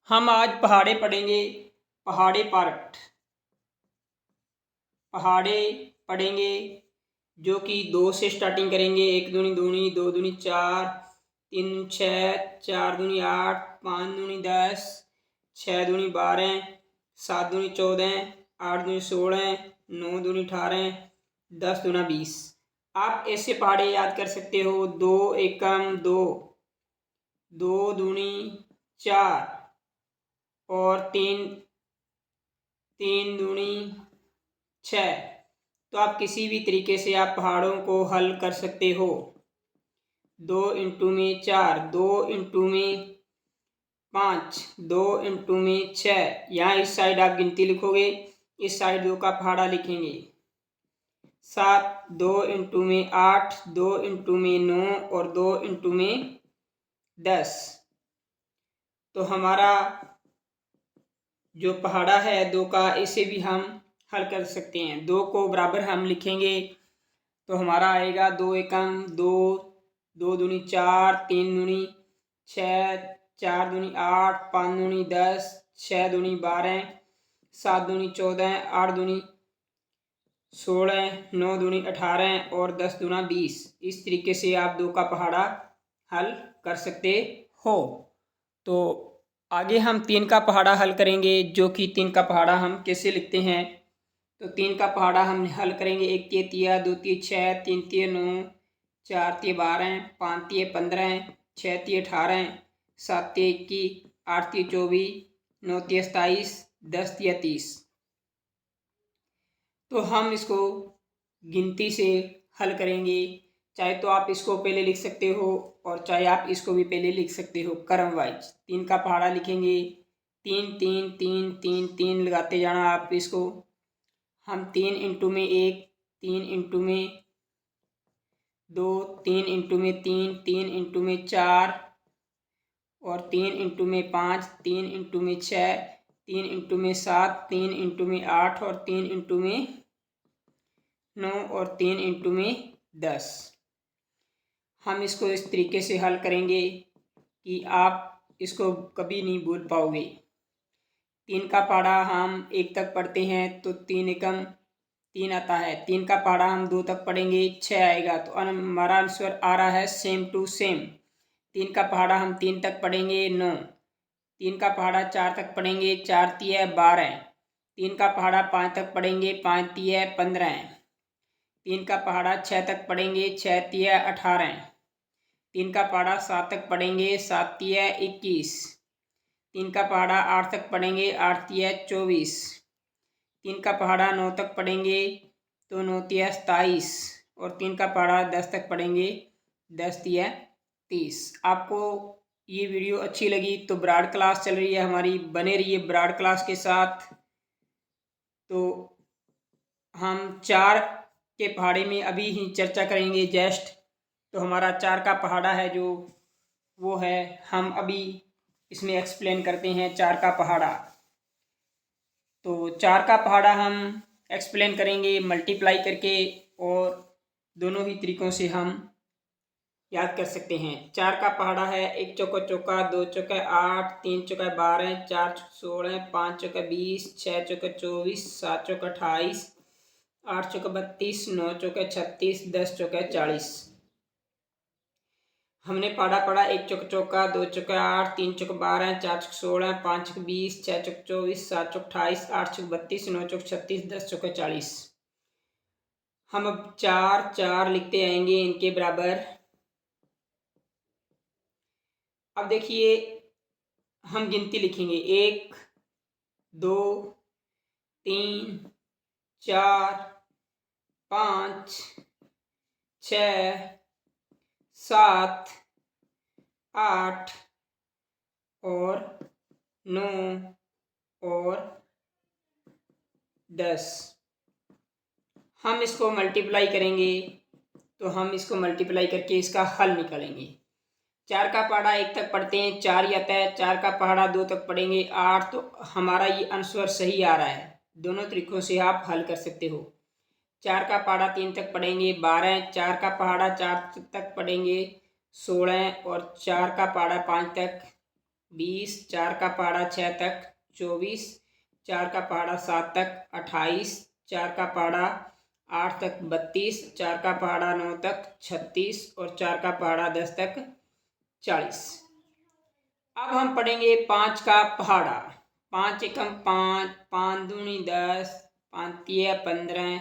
हम आज पहाड़े पढ़ेंगे। पहाड़े पार्ट पहाड़े पढ़ेंगे जो कि 2 से स्टार्टिंग करेंगे। 1 दूनी दूनी, 2 दूनी 4, 3 दूनी 6, 4 दूनी 8, 5 दूनी 10, 6 दूनी 12, 7 दूनी 14, 8 दूनी 16, 9 दूनी 18, 10 दूना 20। आप ऐसे पहाड़े याद कर सकते हो। 2 एकम 2, 2 दूनी 4 और 3 दूनी 6। तो आप किसी भी तरीके से आप पहाड़ों को हल कर सकते हो। 2 इंटू में 4, 2 इंटू में 5, 2 इंटू में 6। यहाँ इस साइड आप गिनती लिखोगे, इस साइड 2 का पहाड़ा लिखेंगे। 7, 2 इंटू में 8, 2 इंटू में 9 और 2 इंटू में 10। तो हमारा जो पहाड़ा है 2 का, इसे भी हम हल कर सकते हैं। 2 को बराबर हम लिखेंगे तो हमारा आएगा 2 एकम 2, 2 दूनी 4, 3 दूनी 6, 4 दूनी 8, 5 दूनी 10, 6 दूनी 12, 7 दूनी 14, 8 दूनी 16, 9 दूनी 18 और 10 दूना 20। इस तरीके से आप 2 का पहाड़ा हल कर सकते हो। तो आगे हम 3 का पहाड़ा हल करेंगे, जो कि 3 का पहाड़ा हम कैसे लिखते हैं। तो 3 का पहाड़ा हम हल करेंगे। 1 तिया 3, 2 तिया 6, 3 तिया 9, 4 तिया 12, 5 तिया 15, 6 तिया 18, 7 तिया 21, 8 तिया 24, 9 तिया 27, 10 तिया 30। तो हम इसको गिनती से हल करेंगे। चाहे तो आप इसको पहले लिख सकते हो और चाहे आप इसको भी पहले लिख सकते हो क्रम वाइज। 3 का पहाड़ा लिखेंगे। 3 3 3 3 3 लगाते जाना आप इसको। हम 3 इंटू में 1, 3 इंटू में 2, 3 इंटू में 3, 3 इंटू में 4 और 3 इंटू में 5, 3 इंटू में 6, 3 इंटू में 7, 3 इंटू में 8 और 3 इंटू में 9 और 3 इंटू में 10। हम इसको इस तरीके से हल करेंगे कि आप इसको कभी नहीं भूल पाओगे। 3 का पहाड़ा हम 1 तक पढ़ते हैं तो 3 एकम 3 आता है। 3 का पहाड़ा हम 2 तक पढ़ेंगे 6 आएगा। तो हमारा आंसर आ रहा है सेम टू सेम। 3 का पहाड़ा हम 3 तक पढ़ेंगे 9। 3 का पहाड़ा 4 तक पढ़ेंगे 4 तिया 12। 3 का पहाड़ा 5 तक पढ़ेंगे 5 तिया 15। 3 का पहाड़ा 6 तक पढ़ेंगे 6 तिया 18। 3 का पहाड़ा 7 तक पढ़ेंगे 7 तिया 21। 3 का पहाड़ा 8 तक पढ़ेंगे 8 तिया 24। 3 का पहाड़ा 9 तक पढ़ेंगे तो 9 तिया 27 और 3 का पहाड़ा 10 तक पढ़ेंगे 10 तिया 30। आपको ये वीडियो अच्छी लगी तो ब्राड क्लास चल रही है हमारी, बने रहिए ब्राड क्लास के साथ। तो हम 4 के पहाड़े में अभी ही चर्चा करेंगे जस्ट। तो हमारा 4 का पहाड़ा है जो वो है, हम अभी इसमें एक्सप्लेन करते हैं 4 का पहाड़ा। तो 4 का पहाड़ा हम एक्सप्लेन करेंगे मल्टीप्लाई करके और दोनों ही तरीक़ों से हम याद कर सकते हैं। 4 का पहाड़ा है 1 चौका चौका, 2 चौका 8, 3 चौका 12, 4 चौका 16, 5 चौका 20, 6 चौका 24, 7 चौका 28, 8 चौका 32, 9 चौका 36, 10 चौका 40। हमने पहाड़ा पढ़ा 1 चौका चौका, 2 चौका 8, 3 चौका 12, 4 चौका 16, 5 चौका 20, 6 चौका 24, 7 चौका 28, 8 चौका 32, 9 चौका 36, 10 चौका 40। हम अब 4 4 लिखते आएंगे इनके बराबर। अब देखिए हम गिनती लिखेंगे 1 2 3 4 5 6 7 8 और 9 और 10। हम इसको मल्टीप्लाई करेंगे तो हम इसको मल्टीप्लाई करके इसका हल निकालेंगे। 4 का पहाड़ा 1 तक पढ़ते हैं 4 ही आता है। 4 का पहाड़ा 2 तक पढ़ेंगे 8। तो हमारा ये आंसर सही आ रहा है। दोनों तरीक़ों से आप हल कर सकते हो। 4 का पहाड़ा 3 तक पढ़ेंगे 12। 4 का पहाड़ा 4 तक पढ़ेंगे 16 और 4 का पहाड़ा 5 तक 20, 4 का पहाड़ा 6 तक 24, 4 का पहाड़ा 7 तक 28, 4 का पहाड़ा 8 तक 32, 4 का पहाड़ा 9 तक 36 और 4 का पहाड़ा 10 तक 40। अब हम पढ़ेंगे 5 का पहाड़ा। 5 एकम 5, 5 दूनी 10, 5 तिया 15,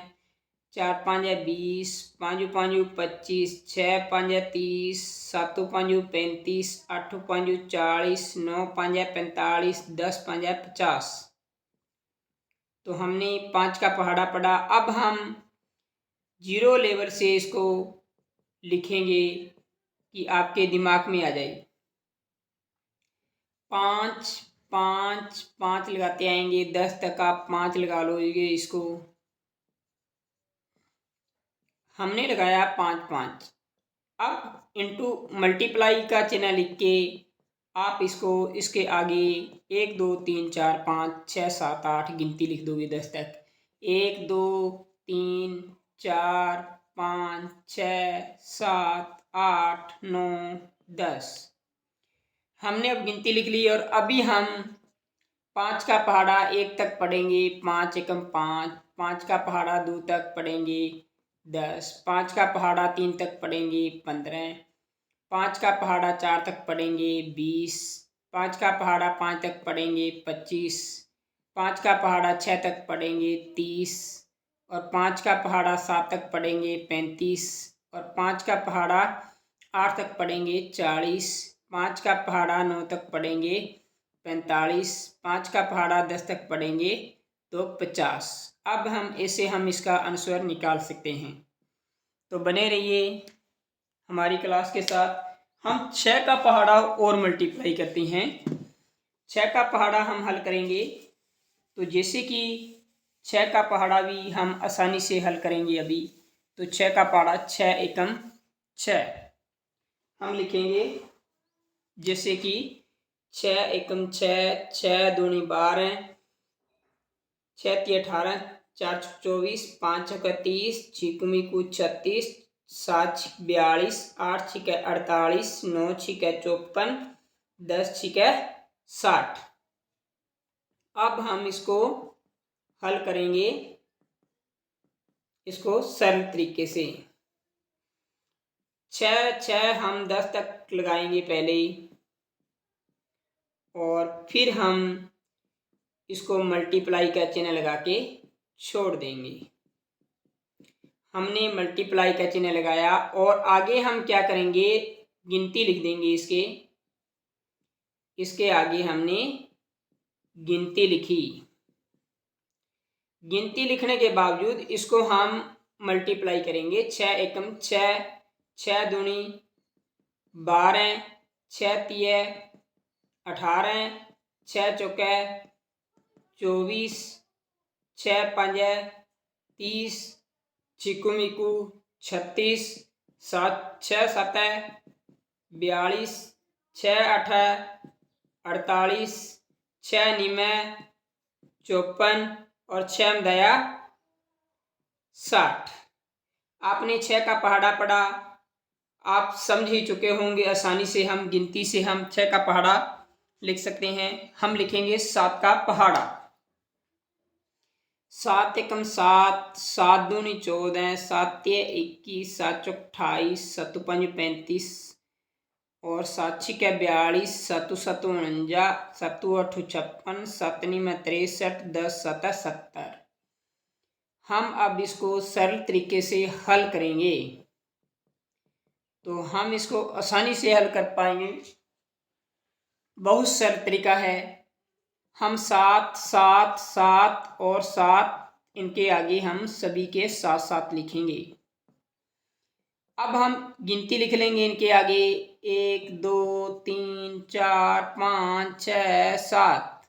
4 पाँजा 20, 5 पाँजू 25, 6 पाँजा 30, 7 पाँजू 35, 8 पाँजू 40, 9 पाँजा 45, 10 पाँजा 50। तो हमने 5 का पहाड़ा पढ़ा। अब हम 0 लेवल से इसको लिखेंगे कि आपके दिमाग में आ जाए। 5 5 5 लगाते आएंगे, 10 तक आप 5 लगा लोगे। इसको हमने लगाया 5 5। अब इंटू मल्टीप्लाई का चिन्ह लिख के आप इसको इसके आगे 1 2 3 4 5 6 7 8 गिनती लिख दोगे 10 तक। 1 2 3 4 5 6 7 8 9 10। हमने अब गिनती लिख ली और अभी हम 5 का पहाड़ा 1 तक पढ़ेंगे। 5 एकम 5, 5 का पहाड़ा 2 तक पढ़ेंगे 10, 5 का पहाड़ा 3 तक पढ़ेंगे 15, 5 का पहाड़ा 4 तक पढ़ेंगे 20, 5 का पहाड़ा 5 तक पढ़ेंगे 25, 5 का पहाड़ा 6 तक पढ़ेंगे 30 और 5 का पहाड़ा 7 तक पढ़ेंगे 35 और 5 का पहाड़ा 8 तक पढ़ेंगे 40, 5 का पहाड़ा 9 तक पढ़ेंगे 45, 5 का पहाड़ा 10 तक पढ़ेंगे तो 50। अब हम इसका अनुस्वर निकाल सकते हैं। तो बने रहिए हमारी क्लास के साथ। हम 6 का पहाड़ा और मल्टीप्लाई करते हैं। 6 का पहाड़ा हम हल करेंगे तो जैसे कि 6 का पहाड़ा भी हम आसानी से हल करेंगे अभी। तो 6 का पहाड़ा 6 एकम 6 हम लिखेंगे जैसे कि 6 एकम 6, 6 दूनी 12, 6 तिया 18, 4 24, 5 छक्का 30, 6 मिकू 36, 7 छिक 42, 8 छिक 48, 9 छिक 54, 10 छिक 60। अब हम इसको हल करेंगे इसको सरल तरीके से। 6 6 हम 10 तक लगाएंगे पहले ही और फिर हम इसको मल्टीप्लाई का चिन्ह लगा के छोड़ देंगे। हमने मल्टीप्लाई का चिन्ह लगाया और आगे हम क्या करेंगे, गिनती लिख देंगे। इसके आगे हमने गिनती लिखी। गिनती लिखने के बावजूद इसको हम मल्टीप्लाई करेंगे। 6 एकम 6, 6 दूनी 12, 6 तिया 18, 6 चौके 24, 6 पंजे 30, 6 मिकू 36, 7 6 7 42, 6 8 48, 6 9 54 और 6 दया 60। आपने 6 का पहाड़ा पढ़ा, आप समझ ही चुके होंगे। आसानी से हम गिनती से हम 6 का पहाड़ा लिख सकते हैं। हम लिखेंगे 7 का पहाड़ा। 7 एकम 7, 7 दूनी 14, 7 तिया 21, 7 चौक 28, 7 पंज 35 और 7 छिक 42, 7 7 49, 7 8 56, 7 9 63, 10 7 70। हम अब इसको सरल तरीके से हल करेंगे तो हम इसको आसानी से हल कर पाएंगे। बहुत सरल तरीका है। हम 7 7 7 और 7 इनके आगे हम सभी के साथ साथ लिखेंगे। अब हम गिनती लिख लेंगे इनके आगे 1 2 3 4 5 6 7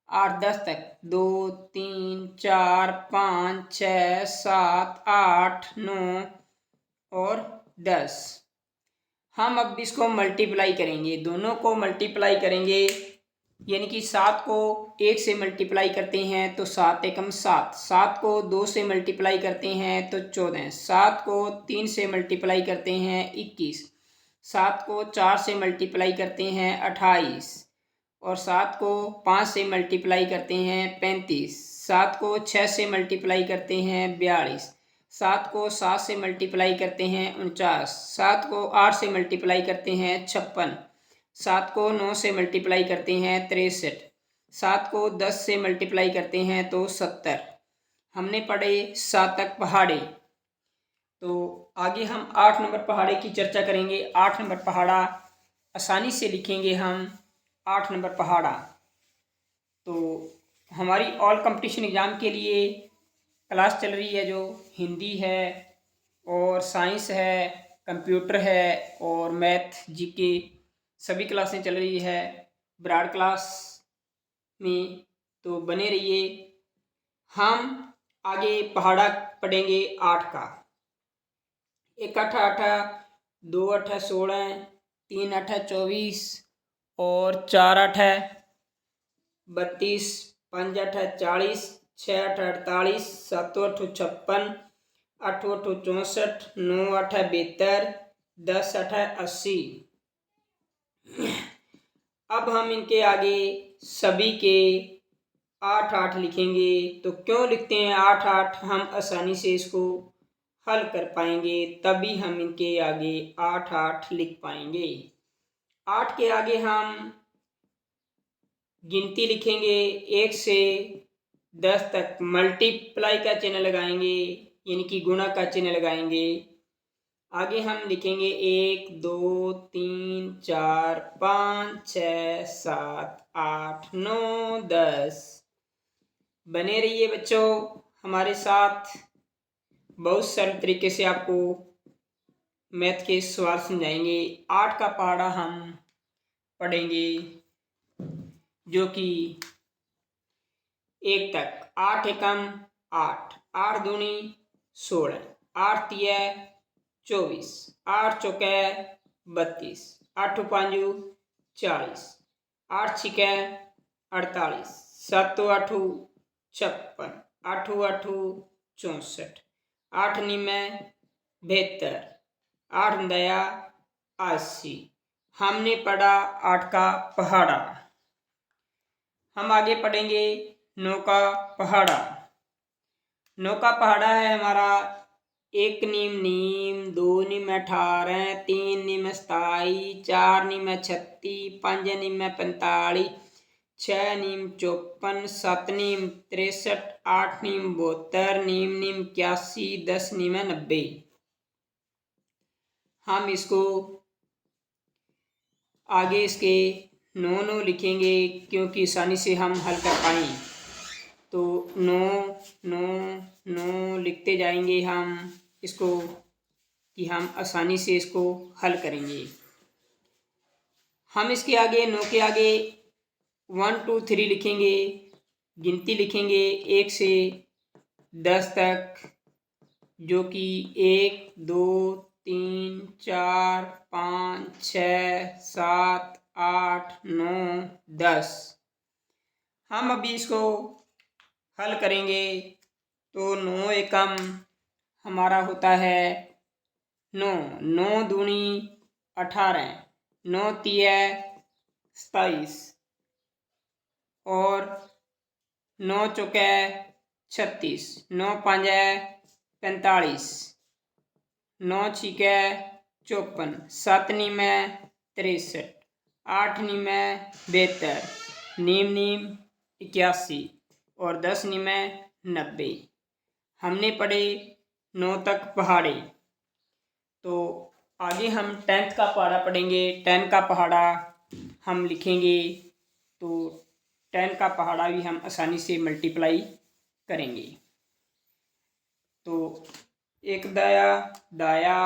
8 10 तक 2 3 4 5 6 7 8 9 और 10। हम अब इसको मल्टीप्लाई करेंगे, दोनों को मल्टीप्लाई करेंगे। यानी कि 7 को 1 से मल्टीप्लाई करते हैं तो 7 एकम 7, 7 को 2 से मल्टीप्लाई करते हैं तो 14, 7 को 3 से मल्टीप्लाई करते हैं 21, 7 को 4 से मल्टीप्लाई करते हैं 28 और 7 को 5 से मल्टीप्लाई करते हैं 35, 7 को 6 से मल्टीप्लाई करते हैं 42, 7 को 7 से मल्टीप्लाई करते हैं 49, 7 को 8 से मल्टीप्लाई करते हैं 56, 7 को 9 से मल्टीप्लाई करते हैं 63, 7 को 10 से मल्टीप्लाई करते हैं तो 70। हमने पढ़े 7 तक पहाड़े। तो आगे हम 8 नंबर पहाड़े की चर्चा करेंगे। 8 नंबर पहाड़ा आसानी से लिखेंगे हम। 8 नंबर पहाड़ा तो हमारी ऑल कंपटीशन एग्ज़ाम के लिए क्लास चल रही है, जो हिंदी है और साइंस है, कंप्यूटर है और मैथ जीके सभी क्लासें चल रही है ब्रॉड क्लास में। तो बने रहिए। हम आगे पहाड़ा पढ़ेंगे 8 का। 1 8 8, 2 8 16, 3 8 24 और 4 8 32, 5 8 40, 6 8 48, 7 8 56, 8 8 64, 9 8 72, 10 8 80। अब हम इनके आगे सभी के 8 8 लिखेंगे। तो क्यों लिखते हैं 8 8? हम आसानी से इसको हल कर पाएंगे, तभी हम इनके आगे 8 8 लिख पाएंगे। 8 के आगे हम गिनती लिखेंगे 1 से 10 तक, मल्टीप्लाई का चिन्ह लगाएंगे, यानी कि गुणा का चिन्ह लगाएंगे। आगे हम लिखेंगे 1 2 3 4 5 6 7 8 9 10। बने रहिए बच्चों हमारे साथ। बहुत सरल तरीके से आपको मैथ के सवाल समझाएंगे। 8 का पहाड़ा हम पढ़ेंगे, जो कि 1 तक। 8 एकम 8, 8 दूनी 16, 8 तिया 24, 8 चौके 32, 8 पांजू 40, 8 छिके 48, 7 8 56, 8 8 64, 8 निमे 72, 8 दया 80। हमने पढ़ा 8 का पहाड़ा। हम आगे पढ़ेंगे 9 का पहाड़ा। 9 का पहाड़ा है हमारा 1 नीम नीम, 2 नीम 18, 3 नीम 27, 4 नीम 36, 5 नीम 45, 6 नीम 54, 7 नीम 63, 8 नीम 72, नीम नीम 81, 10 नीम 90। हम इसको आगे इसके 9 9 लिखेंगे, क्योंकि आसानी से हम हल कर पाएँ। तो 9 9 9 लिखते जाएंगे हम इसको, कि हम आसानी से इसको हल करेंगे। हम इसके आगे 9 के आगे 1 2 3 लिखेंगे, गिनती लिखेंगे 1 से 10 तक, जो कि 1 2 3 4 5 6 7 8 9 10। हम अभी इसको हल करेंगे। तो 9 एकम हमारा होता है 9, 9 दूनी 18, 9 तिया 27 और 9 चौके 36, 9 पांजा 45, 9 छिके 54, 7 नीमे 63, 8 नीमे 72, नीम नीम 81 और 10 नीमे 90। हमने पढ़े 9 तक पहाड़े। तो आगे हम 10th का पहाड़ा पढ़ेंगे। 10 का पहाड़ा हम लिखेंगे। तो 10 का पहाड़ा भी हम आसानी से मल्टीप्लाई करेंगे। तो 1 दया दाया,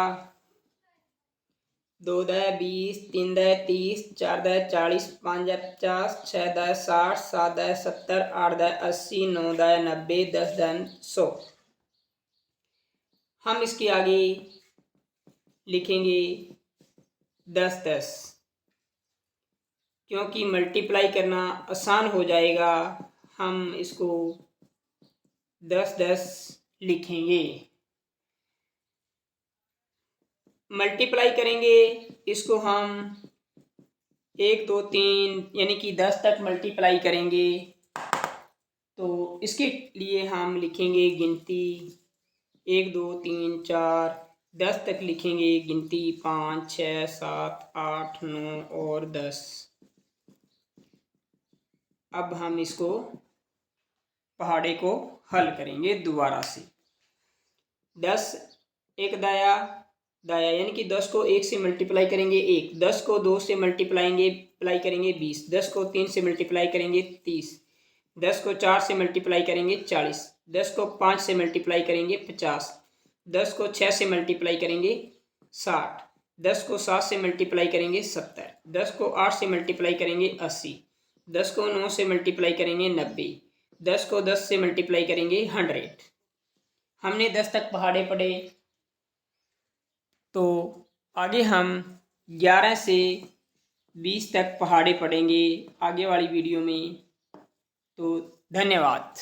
2 दया 20, 3 दया 30, 4 दया 40, 5 दया 50, 6 दया 60, 7 दया 70, 8 दया 80, 9 दया 90, 10 दया 100। हम इसके आगे लिखेंगे 10 10, क्योंकि मल्टीप्लाई करना आसान हो जाएगा। हम इसको 10 10 लिखेंगे। मल्टीप्लाई करेंगे इसको हम 1 2 3 यानी कि 10 तक मल्टीप्लाई करेंगे तो इसके लिए हम लिखेंगे गिनती 1 2 3 4, 10 तक लिखेंगे गिनती 5 6 7 8 9 और 10। अब हम इसको पहाड़े को हल करेंगे दोबारा से। 10 एक दाया दाया यानी कि 10 को 1 से मल्टीप्लाई करेंगे 1, 10 को 2 से मल्टीप्लाई करेंगे 20, 10 को 3 से मल्टीप्लाई करेंगे 30, 10 को 4 से मल्टीप्लाई करेंगे 40, 10 को 5 से मल्टीप्लाई करेंगे 50, 10 को 6 से मल्टीप्लाई करेंगे 60, 10 को 7 से मल्टीप्लाई करेंगे 70, 10 को 8 से मल्टीप्लाई करेंगे 80, 10 को 9 से मल्टीप्लाई करेंगे 90, 10 को 10 से मल्टीप्लाई करेंगे 100। हमने 10 तक पहाड़े पढ़े, तो आगे हम 11 से 20 तक पहाड़े पढ़ेंगे आगे वाली वीडियो में। तो धन्यवाद।